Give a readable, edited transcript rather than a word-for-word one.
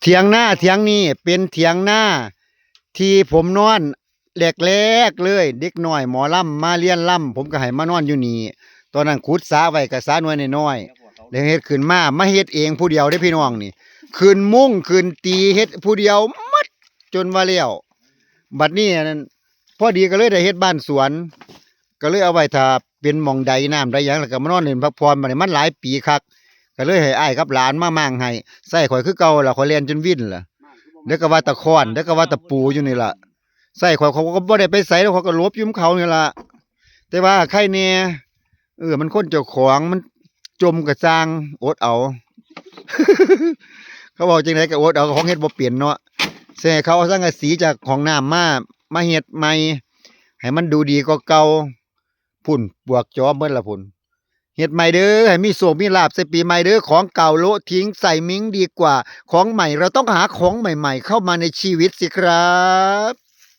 เถียงหน้าเถียงนี้เป็นเถียงหน้าที่ผมนอนแรกๆเลยเด็กน้อยหมอลำมาเรียนลำผมก็ให้มานอนอยู่นี่ตอนนั้นขุดสระไว้ก็สระน้อยน้อยๆแล้วเฮ็ดขึ้นมาเฮ็ดเองผู้เดียวเด้อพี่น้องนี่ขึ้นมุ้งขึ้นตีเฮ็ดผู้เดียวหมดจนว่าแล้วบัดนี้นั่นพอดีก็เลยได้เฮ็ดบ้านสวนก็เลยเอาไว้ถ้าเป็นหม่องใดน้ำใดหยังแล้วก็มานอนเล่นพักผ่อนบัดนี้มันหลายปีคักก็เลยให้อ้ายกับหลานมามั่งให้ใส่ข่อยคือเก่าล่ะข่อยเรียนจนวิ่นล่ะเดี๋ยวก็ว่าตะค้อนเดี๋ยวก็ว่าตะปูอยู่นี่ล่ะใส่ข่อยเขาก็บ่ได้ไปไสแล้วเขาก็หลบอยู่เขานี่ล่ะแต่ว่าใครแน่มันคนเจ้าของมันจมกระจางอดเอา เขาบอกจังไดก็อดเอาของเฮ็ดบ่เปลี่ยนเนาะแซ่เขาเอาสังกะสีจากของน้ำมาเฮ็ดใหม่ให้มันดูดีกว่าเก่าพุ่นปวกจอเบิดละพุ่นเฮ็ดใหม่เด้อให้มีโชคมีลาภใส่ปีใหม่เด้อของเก่าโละทิ้งใส่มิ้งดีกว่าของใหม่เราต้องหาของใหม่ๆเข้ามาในชีวิตสิครับ